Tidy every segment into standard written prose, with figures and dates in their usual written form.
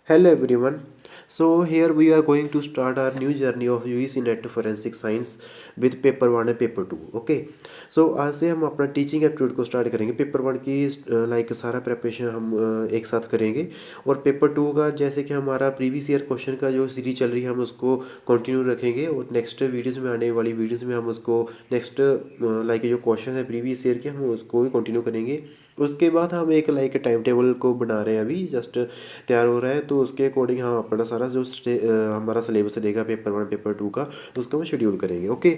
Hello everyone. So here we are going to start our new journey of UEC NET Forensic Science with paper 1 and paper 2. Okay, so आज से हम अपना teaching aptitude को start करेंगे। Paper 1 की like सारा preparation हम एक साथ करेंगे और पेपर 2 का जैसे कि हमारा प्रीवियस ईयर क्वेश्चन का जो सीरीज चल रही है हम उसको कंटिन्यू रखेंगे और नेक्स्ट वीडियोज़ में आने वाली वीडियोज़ में हम उसको नेक्स्ट लाइक जो क्वेश्चन है प्रीवियस ईयर के हम उसको भी कंटिन्यू करेंगे। उसके बाद हम एक लाइक टाइम टेबल को बना रहे हैं, अभी जस्ट तैयार हो रहा है, तो उसके अकॉर्डिंग हम अपना सारा जो हमारा सिलेबस रहेगा पेपर 1 पेपर 2 का उसको हम शेड्यूल करेंगे। ओके,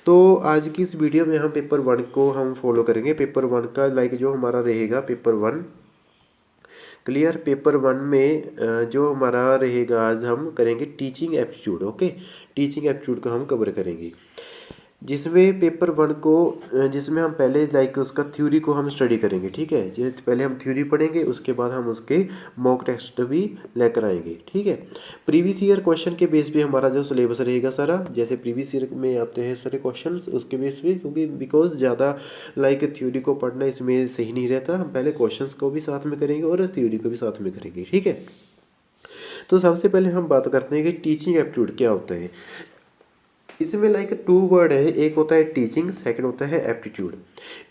तो आज की इस वीडियो में हम पेपर 1 को हम फॉलो करेंगे। पेपर 1 का लाइक जो हमारा रहेगा पेपर 1 क्लियर। पेपर 1 में जो हमारा रहेगा आज हम करेंगे teaching aptitude. Okay, teaching aptitude को हम कवर करेंगे जिसमें पेपर 1 को जिसमें हम पहले लाइक उसका थ्योरी को हम स्टडी करेंगे। ठीक है, जैसे पहले हम थ्योरी पढ़ेंगे उसके बाद हम उसके मॉक टेस्ट भी लेकर आएंगे। ठीक है, प्रीवियस ईयर क्वेश्चन के बेस पे हमारा जो सिलेबस रहेगा सारा, जैसे प्रीवियस ईयर में आते हैं सारे क्वेश्चंस उसके बेस पे, क्योंकि बिकॉज ज़्यादा लाइक थ्योरी को पढ़ना इसमें सही नहीं रहता, हम पहले क्वेश्चंस को भी साथ में करेंगे और थ्योरी को भी साथ में करेंगे। ठीक है, तो सबसे पहले हम बात करते हैं कि टीचिंग एप्टीट्यूड क्या होता है। इसमें लाइक टू वर्ड है, एक होता है टीचिंग, सेकंड होता है एप्टीट्यूड।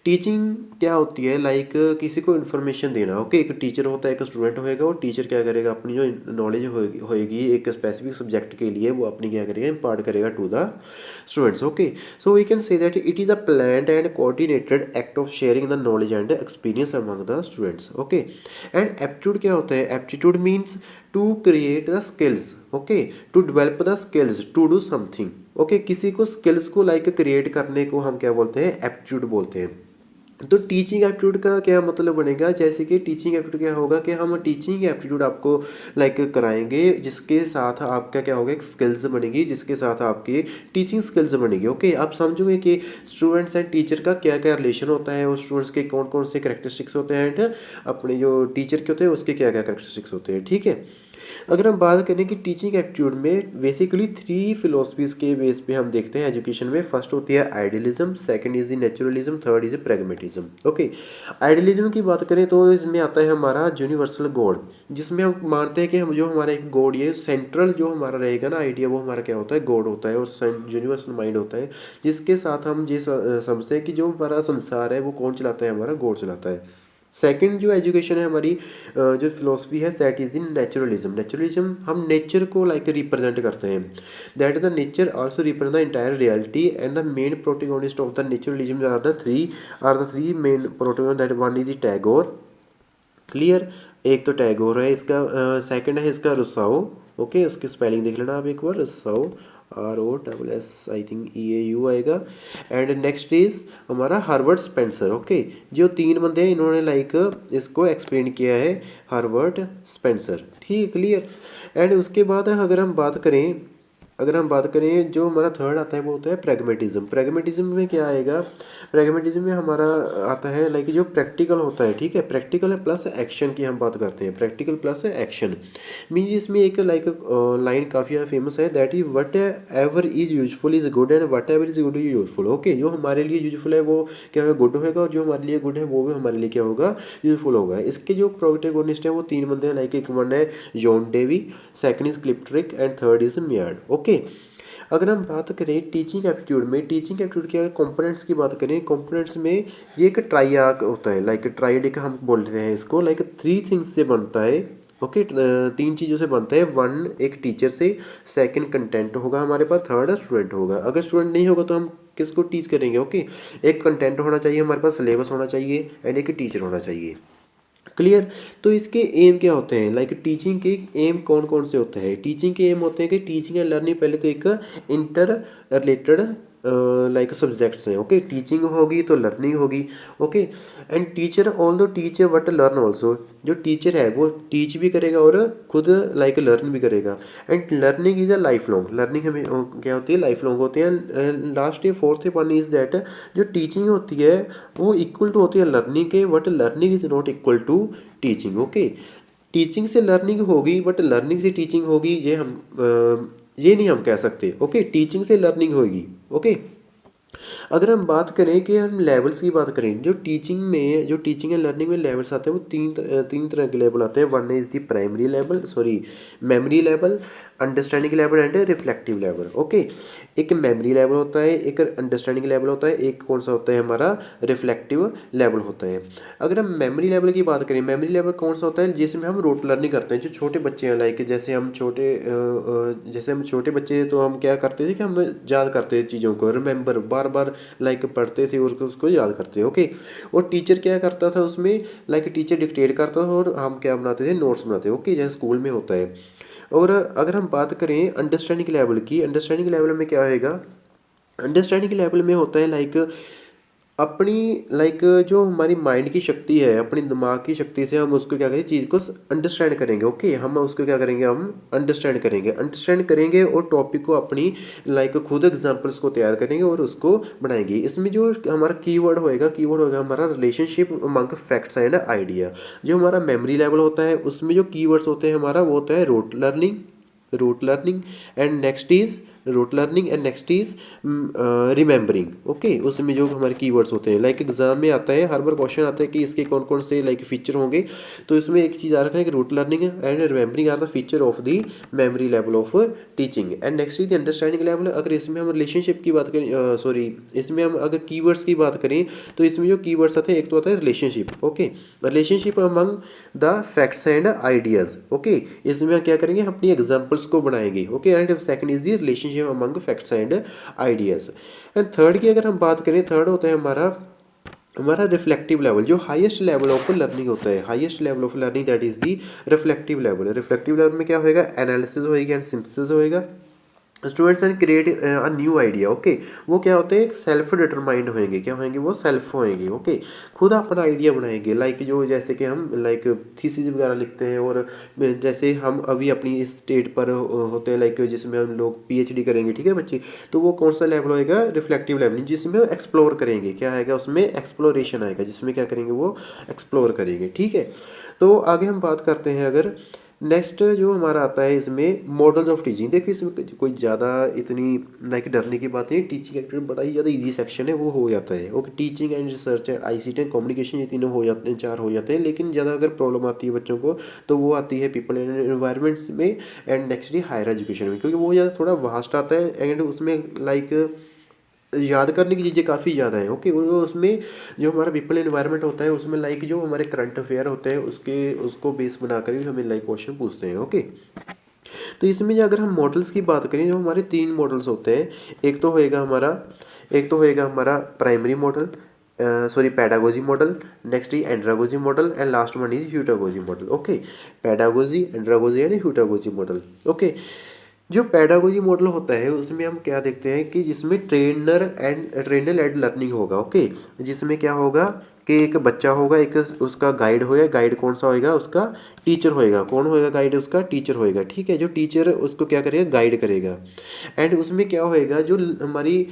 टीचिंग क्या होती है, लाइक किसी को इन्फॉर्मेशन देना। ओके, एक टीचर होता है, एक स्टूडेंट होएगा और टीचर क्या करेगा, अपनी जो नॉलेज होएगी एक स्पेसिफिक सब्जेक्ट के लिए वो अपनी क्या करेगा, इम्पार्ट करेगा to the students. Okay, so we can say that it is a planned and coordinated act of sharing the knowledge and experience among the students. Okay, and aptitude क्या होता है, aptitude means to create the skills. Okay, to develop the skills to do something. Okay, किसी को skills को like create करने को हम क्या बोलते हैं, एप्टीट्यूड बोलते हैं। तो टीचिंग एप्टीट्यूड का क्या मतलब बनेगा, जैसे कि टीचिंग एप्टीट्यूड क्या होगा कि हम टीचिंग एप्टीट्यूड आपको लाइक कराएंगे जिसके साथ आपका क्या होगा, एक स्किल्स बनेगी जिसके साथ आपकी टीचिंग स्किल्स बनेगी। ओके, आप समझोगे कि स्टूडेंट्स एंड टीचर का क्या क्या रिलेशन होता है और स्टूडेंट्स के कौन कौन से करेक्टरिस्टिक्स होते हैं एंड अपने जो टीचर के होते हैं उसके क्या क्या करेक्टरिस्टिक्स होते हैं। ठीक है, अगर हम बात करें कि टीचिंग एप्टीट्यूड में बेसिकली 3 फिलोसफीज के बेस पे हम देखते हैं एजुकेशन में। फर्स्ट होती है idealism, second is the naturalism, third is pragmatism. Okay, idealism की बात करें तो इसमें आता है हमारा यूनिवर्सल गॉड, जिसमें हम मानते हैं कि हम जो हमारा एक गॉड, ये सेंट्रल जो हमारा रहेगा ना आइडिया, वो हमारा क्या होता है, गॉड होता है और यूनिवर्सल माइंड होता है, जिसके साथ हम ये समझते हैं कि जो हमारा संसार है वो कौन चलाता है, हमारा गॉड चलाता है। सेकंड जो एजुकेशन है हमारी जो फिलोसफी है that is in naturalism. Naturalism हम नेचर को लाइक रिप्रेजेंट करते हैं, that the nature also represent the entire reality and the main protagonist of the naturalism are the three main protagonist, that one is the Tagore. Clear, एक तो टैगोर है इसका, second है इसका रुसाओ। ओके, उसकी स्पेलिंग देख लेना आप एक बार, रुसाओ, ROSS आई थिंक EAU आएगा। एंड नेक्स्ट इज हमारा हार्वर्ड स्पेंसर। ओके, जो 3 बंदे हैं इन्होंने लाइक इसको एक्सप्लेन किया है, हार्वर्ड स्पेंसर। ठीक, क्लियर। एंड उसके बाद अगर हम बात करें जो हमारा थर्ड आता है वो होता है प्रैग्मेटिज्म। प्रैग्मेटिज्म में क्या आएगा, प्रैग्मेटिज्म में हमारा आता है लाइक जो प्रैक्टिकल होता है। ठीक है, प्रैक्टिकल प्लस एक्शन की हम बात करते हैं, प्रैक्टिकल प्लस एक्शन मीन्स इसमें एक लाइक लाइन काफ़ी फेमस है, that is what ever is useful is good and what ever is good is useful. Okay, जो हमारे लिए यूजफुल है वो क्या होगा, गुड होगा, और जो हमारे लिए गुड है वो भी हमारे लिए क्या होगा, यूजफुल होगा। इसके जो प्रोटैगोनिस्ट है वो 3 बंदे हैं, लाइक एक वन है John Dewey, second is Kilpatrick and third is मियार्ड। ओके, अगर हम बात करें टीचिंग एप्टीट्यूड में, टीचिंग एप्टीट्यूड के कंपोनेंट्स की बात करें, कंपोनेंट्स में ये एक ट्राइआर्क होता है, लाइक ट्राइडिक हम बोलते हैं इसको, लाइक 3 थिंग्स से बनता है। ओके, 3 चीज़ों से बनता है। वन एक टीचर से, सेकंड कंटेंट होगा हमारे पास, थर्ड स्टूडेंट होगा। अगर स्टूडेंट नहीं होगा तो हम किसको टीच करेंगे। ओके, एक कंटेंट होना चाहिए हमारे पास, सिलेबस होना चाहिए एंड एक टीचर होना चाहिए। क्लियर, तो इसके एम क्या होते हैं, लाइक टीचिंग के एम कौन कौन से होते हैं। टीचिंग के एम होते हैं कि टीचिंग एंड लर्निंग पहले तो एक इंटर रिलेटेड लाइक सब्जेक्ट्स हैं। ओके, टीचिंग होगी तो लर्निंग होगी। ओके, एंड टीचर ऑल दो टीच बट लर्न ऑल्सो, जो टीचर है वो टीच भी करेगा और खुद लाइक लर्न भी करेगा। And learning is a life long, learning हमें क्या होती है, लाइफ लॉन्ग होती है। Last fourth one is that जो टीचिंग होती है वो इक्वल टू होती है लर्निंग के, but learning is not equal to teaching. Okay, teaching से लर्निंग होगी बट लर्निंग से टीचिंग होगी, ये नहीं हम कह सकते। ओके, टीचिंग से लर्निंग होगी। ओके, अगर हम बात करें कि हम लेवल्स की बात करें, जो टीचिंग एंड लर्निंग में लेवल्स आते हैं वो तीन तरह के लेवल आते हैं। One is the primary level, sorry memory level, understanding level and reflective level. Okay, एक मेमोरी लेवल होता है, एक अंडरस्टैंडिंग लेवल होता है, एक कौन सा होता है हमारा रिफ्लेक्टिव लेवल होता है। अगर हम मेमोरी लेवल की बात करें, मेमोरी लेवल कौन सा होता है जिसमें हम रोट लर्निंग करते हैं। जो छोटे बच्चे हैं, लाइक जैसे हम छोटे बच्चे थे तो हम क्या करते थे कि हम याद करते थे चीज़ों को, रिमेंबर बार बार लाइक पढ़ते थे और उसको याद करते थे। ओके, और टीचर क्या करता था उसमें, लाइक टीचर डिक्टेट करता था और हम क्या बनाते थे, नोट्स बनाते थे। ओके, जैसे स्कूल में होता है। और अगर हम बात करें अंडरस्टैंडिंग लेवल की, अंडरस्टैंडिंग लेवल में क्या होएगा, अंडरस्टैंडिंग लेवल में होता है लाइक अपनी लाइक जो हमारी माइंड की शक्ति है, अपनी दिमाग की शक्ति से हम उसको क्या करें, चीज़ को अंडरस्टैंड करेंगे। ओके, हम उसको क्या करेंगे, हम अंडरस्टैंड करेंगे और टॉपिक को अपनी लाइक खुद एग्जांपल्स को तैयार करेंगे और उसको बनाएंगे। इसमें जो हमारा कीवर्ड होगा हमारा relationship among facts and idea. जो हमारा मेमोरी लेवल होता है उसमें जो कीवर्ड्स होते हैं हमारा, वो होता है rote learning and next is remembering. Okay, उसमें जो हमारे कीवर्ड्स होते हैं, लाइक एग्जाम में आता है, हर बार क्वेश्चन आता है कि इसके कौन कौन से लाइक फीचर होंगे। तो इसमें एक चीज़ आ रखा है कि rote learning and remembering are the feature of the memory level of teaching and next is the understanding level. अगर इसमें हम रिलेशनशिप की बात करें, सॉरी इसमें हम अगर कीवर्ड्स की बात करें तो इसमें जो कीवर्ड्स आते हैं, एक तो आता है relationship. Okay, relationship among the facts and ideas. Okay, इसमें हम क्या करेंगे, अपनी एग्जांपल्स को बनाएंगे। Okay, and second is the relationship among facts and ideas. And third की अगर हम बात करें, थर्ड होता है हमारा रिफ्लेक्टिव लेवल। जो हाईएस्ट लेवल ऑफ लर्निंग होता है, highest level of learning that is the reflective level. Reflective level में क्या होएगा, एनालिसिस होएगी एंड सिंथेसिस होएगा। Students and create a new idea. Okay, वो क्या होते हैं, सेल्फ डिटरमाइंड होएंगे। क्या होएंगे, वो सेल्फ होएंगे। ओके, खुद अपना आइडिया बनाएंगे। लाइक जो जैसे कि हम लाइक थीसिस वगैरह लिखते हैं, और जैसे हम अभी अपनी इस स्टेट पर होते हैं, लाइक जिसमें हम लोग पीएचडी करेंगे, ठीक है बच्चे, तो वो कौन सा लेवल होएगा, रिफ्लेक्टिव लेवल, जिसमें एक्सप्लोर करेंगे। क्या आएगा उसमें, एक्सप्लोरेशन आएगा, जिसमें क्या करेंगे, वो एक्सप्लोर करेंगे। ठीक है, तो आगे हम बात करते हैं। अगर नेक्स्ट जो हमारा आता है इसमें मॉडल्स ऑफ टीचिंग। देखिए इसमें कोई ज़्यादा इतनी लाइक डरने की बात नहीं, टीचिंग एक्टिविटी बड़ा ही ज़्यादा इजी सेक्शन है, वो हो जाता है। Okay, teaching and research and ICT and communication, ये तीनों हो जाते हैं, चार हो जाते हैं। लेकिन ज़्यादा अगर प्रॉब्लम आती है बच्चों को तो वो आती है पीपल एंड एनवायरमेंट्स में एंड नेक्स्ट हायर एजुकेशन में, क्योंकि वो ज़्यादा थोड़ा वास्ट आता है एंड उसमें लाइक याद करने की चीज़ें काफ़ी ज़्यादा हैं। ओके, और उसमें जो हमारा पीपल एनवायरनमेंट होता है उसमें लाइक जो हमारे करंट अफेयर होते हैं उसको बेस बनाकर भी हमें लाइक क्वेश्चन पूछते हैं। ओके, तो इसमें जो अगर हम मॉडल्स की बात करें, जो हमारे तीन मॉडल्स होते हैं, एक तो होएगा हमारा primary model, sorry pedagogy model, next is andragogy model and last one is heutagogy model. Okay, pedagogy, andragogy and heutagogy model. Okay, जो पैडागोजी मॉडल होता है उसमें हम क्या देखते हैं कि जिसमें ट्रेनर लेड लर्निंग होगा। ओके, जिसमें क्या होगा कि एक बच्चा होगा, एक उसका गाइड होगा। गाइड कौन सा होएगा, उसका टीचर होएगा। कौन होएगा गाइड, उसका टीचर होएगा। ठीक है, जो टीचर उसको क्या करेगा, गाइड करेगा। एंड उसमें क्या होएगा, जो हमारी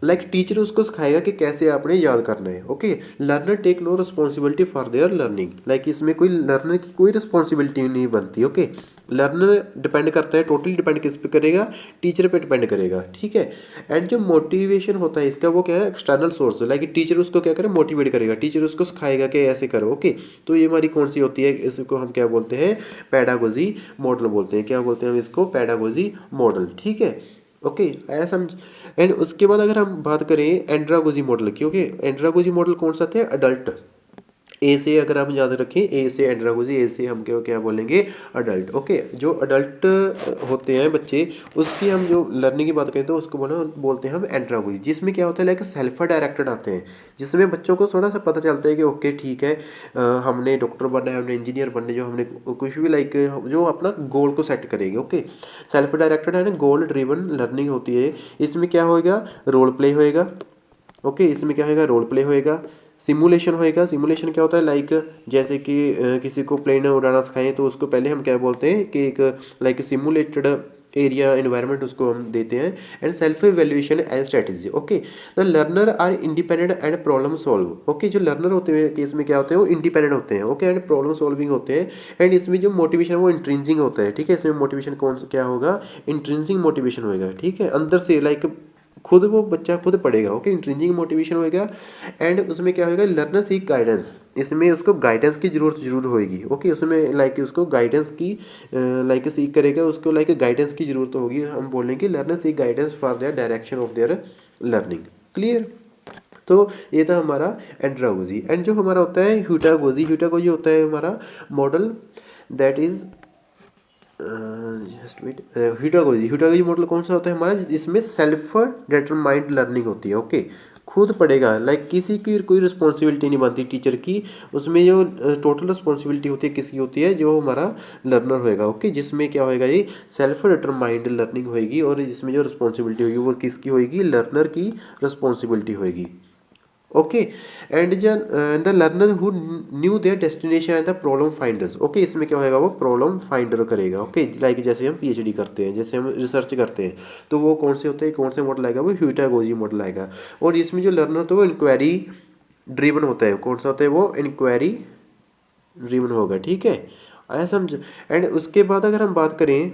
लाइक टीचर उसको सिखाएगा कि कैसे आपने याद करना है। Okay, learner take no responsibility for their learning. Like इसमें कोई लर्नर की कोई रिस्पॉन्सिबिलिटी नहीं बनती। ओके, लर्नर डिपेंड करता है, टोटली डिपेंड किस पे करेगा, टीचर पे डिपेंड करेगा। ठीक है, एंड जो मोटिवेशन होता है इसका, वो क्या है, एक्सटर्नल सोर्स। लाइक टीचर उसको क्या करे, मोटिवेट करेगा, टीचर उसको सिखाएगा कि ऐसे करो। ओके, तो ये हमारी कौन सी होती है, इसको हम क्या बोलते हैं, पैडागोजी मॉडल बोलते हैं। क्या बोलते हैं हम इसको, पैडागोजी मॉडल। ठीक है, ओके, आया समझ। एंड उसके बाद अगर हम बात करें एंड्रागोजी मॉडल की, ओके, एंड्रागोजी मॉडल कौन सा था, अडल्ट। ए से अगर हम याद रखें, ए से एंड्रागोजी, ए से हम क्या बोलेंगे, अडल्ट। ओके, जो अडल्ट होते हैं बच्चे, उसकी हम जो लर्निंग की बात करें तो उसको बोलते हैं हम एंड्रागोजी, जिसमें क्या होता है, लाइक सेल्फ डायरेक्टेड आते हैं, जिसमें बच्चों को थोड़ा सा पता चलता है कि ओके ठीक है, हमने डॉक्टर बनना है, हमने इंजीनियर बनना है, जो हमने कुछ भी लाइक जो अपना गोल को सेट करेंगे। ओके, सेल्फ डायरेक्टेड है ना, गोल ड्रिवन लर्निंग होती है। इसमें क्या होएगा, रोल प्ले होएगा। ओके, इसमें क्या होएगा, रोल प्ले होएगा। सिमुलेशन होएगा। सिमुलेशन क्या होता है, लाइक जैसे कि किसी को प्लेन उड़ाना सिखाएं तो उसको पहले हम क्या बोलते हैं कि एक लाइक सिमुलेटेड एरिया एनवायरनमेंट उसको हम देते हैं। And self evaluation as strategy. Okay, the learner are independent and problem solve. Okay, जो लर्नर होते हैं कि इसमें क्या होते हैं, वो इंडिपेंडेंट होते हैं। ओके, एंड प्रॉब्लम सॉल्विंग होते हैं। एंड इसमें जो मोटिवेशन वो इंट्रिंसिंग होता है। ठीक है, इसमें मोटिवेशन कौन सा क्या होगा, इंट्रिंसिंग मोटिवेशन होएगा। ठीक है, अंदर से लाइक खुद वो बच्चा खुद पढ़ेगा। ओके, इंट्रिंसिक मोटिवेशन होएगा। एंड उसमें क्या होएगा, लर्नर सीक गाइडेंस, इसमें उसको गाइडेंस की जरूरत जरूर होएगी। ओके, उसमें लाइक उसको गाइडेंस की लाइक सीख करेगा, उसको लाइक गाइडेंस की जरूरत होगी। हम बोलेंगे learner seek guidance for their direction of their learning. Clear. तो ये था हमारा एंड्रागोजी। एंड जो हमारा होता है ह्यूटागोजी, ह्यूटागोजी होता है हमारा model that is just wait. Heutagogy, heutagogy model कौन सा होता है हमारा, जिसमें सेल्फ डिटरमाइंड लर्निंग होती है। ओके, खुद पढ़ेगा, लाइक किसी की कोई रिस्पॉन्सिबिलिटी नहीं बनती टीचर की। उसमें जो टोटल रिस्पॉन्सिबिलिटी होती है किसकी होती है, जो हमारा लर्नर होएगा। ओके, जिसमें क्या होएगा, ये सेल्फ डिटरमाइंड लर्निंग होएगी, और जिसमें जो रिस्पॉन्सिबिलिटी होगी वो किसकी होएगी, लर्नर की रिस्पॉन्सिबिलिटी होएगी। Okay, and the learner who knew there destination and the problem finders. Okay, इसमें क्या होएगा, वो प्रॉब्लम फाइंडर करेगा। ओके, लाइक जैसे हम पीएचडी करते हैं, जैसे हम रिसर्च करते हैं, तो वो कौन से होते हैं, कौन से मॉडल आएगा, वो ह्यूटागोजी मॉडल आएगा। और इसमें जो लर्नर होता है वो इंक्वायरी ड्रिवन होता है। कौन सा होता है, वो इंक्वायरी ड्रिवन होगा। ठीक है, आया समझ। एंड उसके बाद अगर हम बात करें,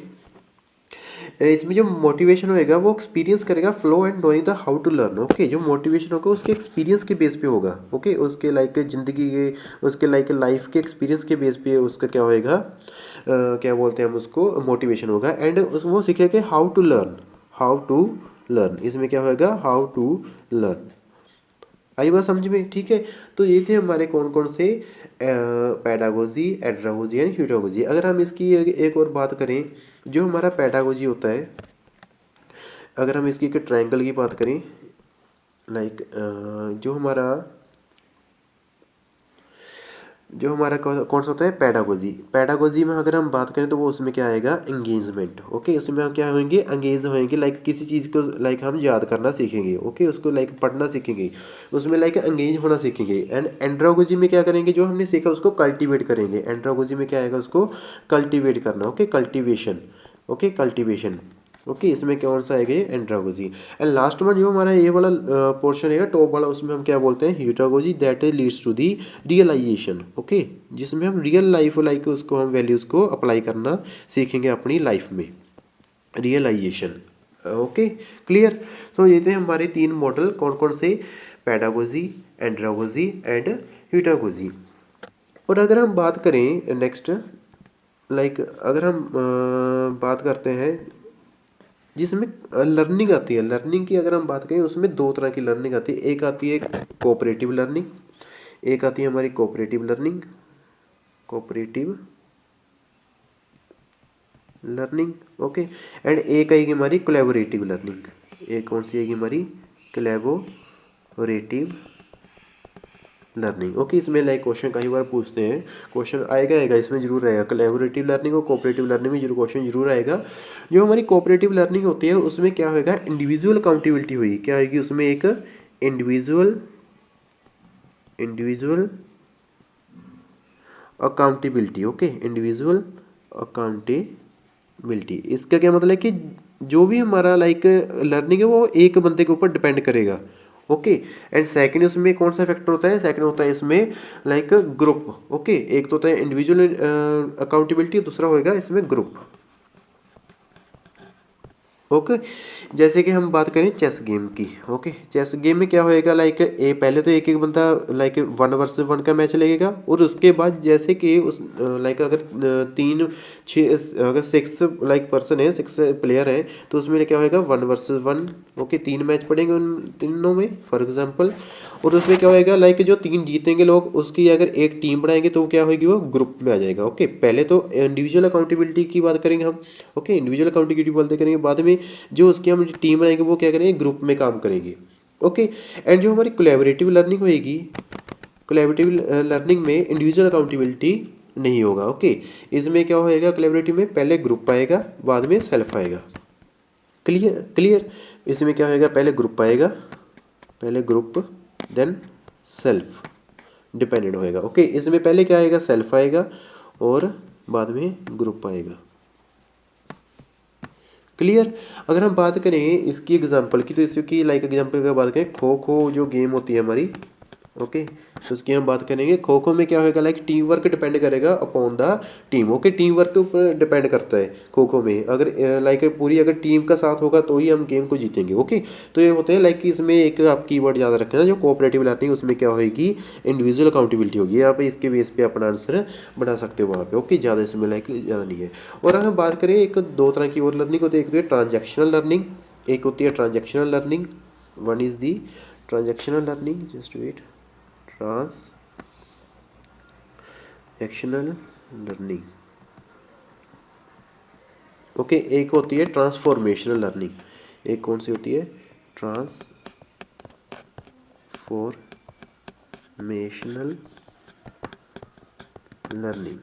इसमें जो मोटिवेशन होएगा वो एक्सपीरियंस करेगा flow and knowing the how to learn. Okay, जो मोटिवेशन होगा उसके एक्सपीरियंस के बेस पे होगा। ओके, उसके लाइक ज़िंदगी के, उसके लाइक लाइफ के एक्सपीरियंस के बेस पे उसका क्या होएगा, क्या बोलते हैं हम उसको, मोटिवेशन होगा। एंड वो सीखेगा how to learn, how to learn. इसमें क्या होएगा, हाउ टू लर्न। आई बात समझ में। ठीक है, तो ये थे हमारे कौन कौन से पैडागोजी, एंड्रागोजी एंड ह्यूटागोजी। अगर हम इसकी एक और बात करें, जो हमारा पैडागोजी होता है, अगर हम इसकी एक ट्रायंगल की बात करें, लाइक जो हमारा कौन सा होता है, पैडागोजी। पैडागोजी में अगर हम बात करें तो वो उसमें क्या आएगा, एंगेजमेंट। ओके, उसमें हम क्या होंगे, एंगेज होंगे, लाइक किसी चीज़ को लाइक हम याद करना सीखेंगे। ओके, उसको लाइक पढ़ना सीखेंगे, उसमें लाइक एंगेज होना सीखेंगे। एंड एंड्रागोजी में क्या करेंगे, जो हमने सीखा उसको कल्टीवेट करेंगे। एंड्रागोजी में क्या आएगा, उसको कल्टीवेट करना। Okay, cultivation. Okay, cultivation. Okay, इसमें कौन सा आएगा, एंड्रागोजी। एंड लास्ट में जो हमारा ये वाला पोर्शन है टॉप वाला, उसमें हम क्या बोलते हैं, heutagogy, that leads to the realisation. Okay, जिसमें हम रियल लाइफ लाइक उसको हम वैल्यूज़ को अप्लाई करना सीखेंगे अपनी लाइफ में, रियलाइजेशन। Okay, clear. सो ये थे हमारे 3 मॉडल, कौन कौन से, पैडागोजी, एंड्रागोजी एंड ह्यूटागोजी। और अगर हम बात करें नेक्स्ट, लाइक अगर हम बात करते हैं जिसमें लर्निंग आती है, लर्निंग की अगर हम बात करें, उसमें 2 तरह की लर्निंग आती है। एक आती है कोऑपरेटिव लर्निंग, एक आती है हमारी cooperative learning, cooperative learning. Okay, and एक आएगी हमारी कोलैबोरेटिव लर्निंग। एक कौन सी आएगी हमारी, कोलैबोरेटिव लर्निंग। ओके, इसमें लाइक क्वेश्चन कई बार पूछते हैं, क्वेश्चन आएगा इसमें जरूर रहेगा, कोलैबोरेटिव लर्निंग और कोऑपरेटिव लर्निंग में जरूर क्वेश्चन जरूर आएगा। जो हमारी कोऑपरेटिव लर्निंग होती है उसमें क्या होएगा, इंडिविजुअल अकाउंटेबिलिटी होगी। क्या होगी उसमें, एक individual accountability. Okay, individual accountability, इसका क्या मतलब है कि जो भी हमारा लाइक लर्निंग है वो एक बंदे के ऊपर डिपेंड करेगा। ओके, एंड सेकंड उसमें कौन सा फैक्टर होता है, सेकंड होता है इसमें लाइक ग्रुप। ओके, एक तो होता है इंडिविजुअल अकाउंटेबिलिटी, दूसरा होएगा इसमें ग्रुप। ओके, जैसे कि हम बात करें चेस गेम की। ओके, चेस गेम में क्या होएगा, लाइक पहले तो एक एक बंदा लाइक 1 वर्सेस 1 का मैच लगेगा, और उसके बाद जैसे कि उस लाइक अगर 6 लाइक पर्सन है, 6 प्लेयर है, तो उसमें क्या होएगा 1 वर्सेस 1। ओके, 3 मैच पड़ेंगे उन तीनों में फॉर एग्जांपल। और उसमें क्या होएगा, लाइक जो 3 जीतेंगे लोग, उसकी अगर एक टीम बनाएंगे तो क्या होगी, वो ग्रुप में आ जाएगा। ओके, पहले तो इंडिविजुअल अकाउंटेबिलिटी की बात करेंगे हम। ओके, इंडिविजुअल अकाउंटेबिलिटी बोलते करेंगे, बाद में जो उसकी हम टीम बनाएंगे वो क्या करेंगे, ग्रुप में काम करेंगे। ओके, एंड जो हमारी कोलैबोरेटिव लर्निंग होएगी, कोलैबोरेटिव लर्निंग में इंडिविजुअल अकाउंटेबिलिटी नहीं होगा। ओके, इसमें क्या होएगा, कोलैबोरेटिव में पहले ग्रुप आएगा, बाद में सेल्फ आएगा। Clear, clear. इसमें क्या होएगा, पहले ग्रुप आएगा, पहले ग्रुप देन सेल्फ डिपेंडेंट होएगा। ओके, इसमें पहले क्या आएगा, सेल्फ आएगा, और बाद में ग्रुप आएगा। क्लियर। अगर हम बात करें इसकी एग्जांपल की, तो इसकी लाइक एग्जांपल की बात करें, खो खो जो गेम होती है हमारी, ओके। तो उसकी हम बात करेंगे। खो खो में क्या होगा, लाइक टीम वर्क डिपेंड करेगा upon the team. Okay, team work के ऊपर डिपेंड करता है खो खो में। अगर लाइक पूरी अगर टीम का साथ होगा तो ही हम गेम को जीतेंगे। ओके, तो ये होते हैं लाइक कि इसमें एक आप कीवर्ड याद रखना, जो कोऑपरेटिव लर्निंग, उसमें क्या होगी, इंडिविजुअल अकाउंटेबिलिटी होगी। आप इसके बेस पे अपना आंसर बना सकते हो वहाँ पे। ओके, ज़्यादा इसमें लाइक ज़्यादा नहीं है। और अगर हम बात करें, एक दो तरह की और लर्निंग होती है। एक होती है ट्रांजेक्शनल लर्निंग, एक होती है transactional learning. One is the transactional learning, just wait, transactional learning. Okay, एक होती है ट्रांसफॉर्मेशनल लर्निंग। एक कौन सी होती है, ट्रांसफॉर्मेशनल लर्निंग।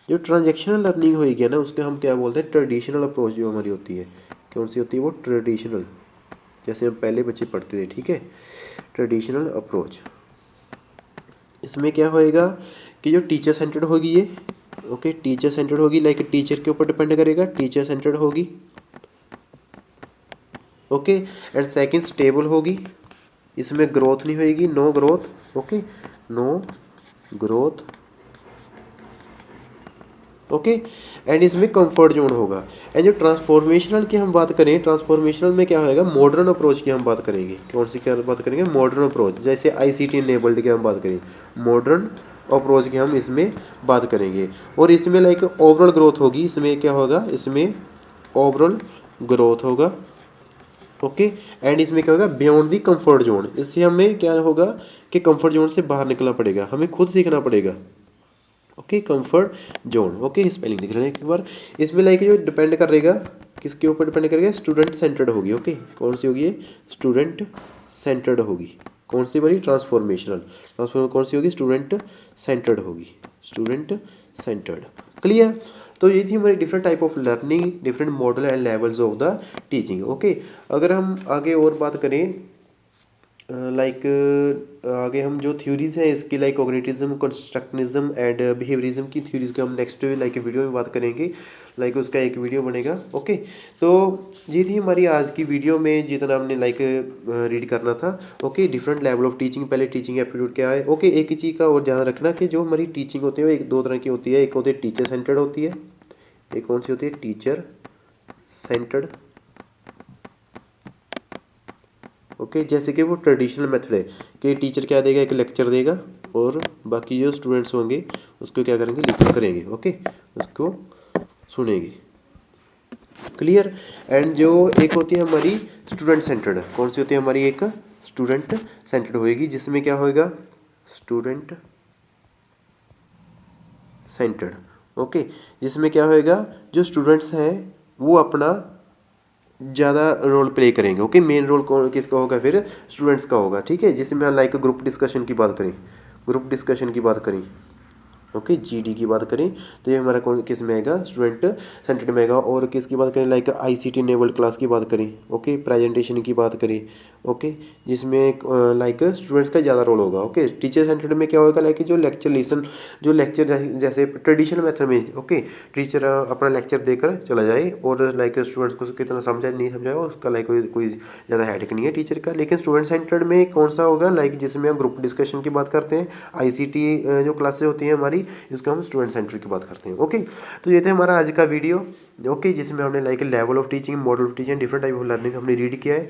जो ट्रांजेक्शनल लर्निंग होगी ना, उसके हम क्या बोलते हैं, ट्रेडिशनल अप्रोच जो हमारी होती है। कौन सी होती है वो, ट्रेडिशनल, जैसे हम पहले बच्चे पढ़ते थे। ठीक है, ट्रेडिशनल अप्रोच। इसमें क्या होएगा कि जो टीचर सेंटर्ड होगी ये, ओके, टीचर सेंटर्ड होगी, लाइक टीचर के ऊपर डिपेंड करेगा, टीचर सेंटर्ड होगी। ओके, एंड सेकंड स्टेबल होगी, इसमें ग्रोथ नहीं होएगी, no growth. Okay, no growth. Okay, and इसमें कंफर्ट जोन होगा। एंड जो ट्रांसफॉर्मेशनल की हम बात करें, ट्रांसफॉर्मेशनल में क्या होएगा, मॉडर्न अप्रोच की हम बात करेंगे। कौन सी क्या बात करेंगे, मॉडर्न अप्रोच। जैसे आईसीटी इनेबल्ड की हम बात करें, मॉडर्न अप्रोच की हम इसमें बात करेंगे। और इसमें लाइक ओवरऑल ग्रोथ होगी। इसमें क्या होगा, इसमें ओवरऑल ग्रोथ होगा। ओके, एंड इसमें क्या होगा, बियॉन्ड दी कंफर्ट जोन। इससे हमें क्या होगा कि कंफर्ट जोन से बाहर निकलना पड़ेगा, हमें खुद सीखना पड़ेगा। Okay, comfort zone. Okay, spelling दिख रहा है एक बार। इसमें लाइक जो डिपेंड करेगा, किसके ऊपर डिपेंड करेगा, स्टूडेंट सेंटर्ड होगी। ओके, कौन सी होगी, स्टूडेंट सेंटर्ड होगी। कौन सी बड़ी, ट्रांसफॉर्मेशनल। ट्रांसफॉर्म कौन सी होगी, स्टूडेंट सेंटर्ड होगी, स्टूडेंट सेंटर्ड। क्लियर। तो ये थी हमारी different type of learning, different model and levels of the teaching. Okay, अगर हम आगे और बात करें, लाइक आगे हम जो थ्योरीज हैं इसकी, लाइक कॉग्निटिज्म, कंस्ट्रक्टिविज्म एंड बिहेवियरिज्म की थ्योरीज को हम नेक्स्ट लाइक वीडियो में बात करेंगे। लाइक उसका एक वीडियो बनेगा। ओके, तो ये थी हमारी आज की वीडियो में जितना हमने लाइक रीड करना था। Okay, different level of teaching, पहले टीचिंग एप्टीट्यूड क्या है। ओके, एक ही चीज़ का और ध्यान रखना कि जो हमारी टीचिंग होती है वो एक दो तरह की होती है। एक होती है टीचर सेंटर्ड होती है, एक कौन सी होती है, टीचर सेंटर्ड। ओके, जैसे कि वो ट्रेडिशनल मेथड है कि टीचर क्या देगा, एक लेक्चर देगा और बाकी जो स्टूडेंट्स होंगे उसको क्या करेंगे, लिसन करेंगे। ओके, उसको सुनेंगे। क्लियर। एंड जो एक होती है हमारी स्टूडेंट सेंटर्ड, कौन सी होती है हमारी, एक स्टूडेंट सेंटर्ड होएगी, जिसमें क्या होएगा, स्टूडेंट सेंटर्ड। ओके, जिसमें क्या होएगा, जो स्टूडेंट्स हैं वो अपना ज़्यादा रोल प्ले करेंगे। ओके, मेन रोल कौन किसका होगा, फिर स्टूडेंट्स का होगा। ठीक है, जिसमें लाइक ग्रुप डिस्कशन की बात करें, ग्रुप डिस्कशन की बात करें, ओके, जीडी की बात करें तो ये हमारा कौन किस में आएगा, स्टूडेंट सेंटर्ड में आएगा। और किसकी बात करें, लाइक आईसीटी इनेबल्ड क्लास की बात करें, ओके, प्रेजेंटेशन की बात करें, ओके, जिसमें लाइक स्टूडेंट्स का ज़्यादा रोल होगा। ओके, टीचर सेंटर्ड में क्या होगा, लाइक जो लेक्चर लिसन, जो लेक्चर जैसे ट्रेडिशनल मेथड में, ओके, टीचर अपना लेक्चर देकर चला जाए और लाइक स्टूडेंट्स को कितना समझा नहीं समझाया उसका लाइक कोई ज़्यादा हेडेक नहीं है टीचर का। लेकिन स्टूडेंट सेंटर्ड में कौन सा होगा, लाइक जिसमें हम ग्रुप डिस्कशन की बात करते हैं, आईसीटी जो क्लासेस होती हैं हमारी, इसको हम स्टूडेंट सेंटर की बात करते हैं। ओके, तो ये थे हमारा आज का वीडियो। ओके, जिसमें हमने like level of teaching, model of teaching, different type of learning हमने रीड किया है।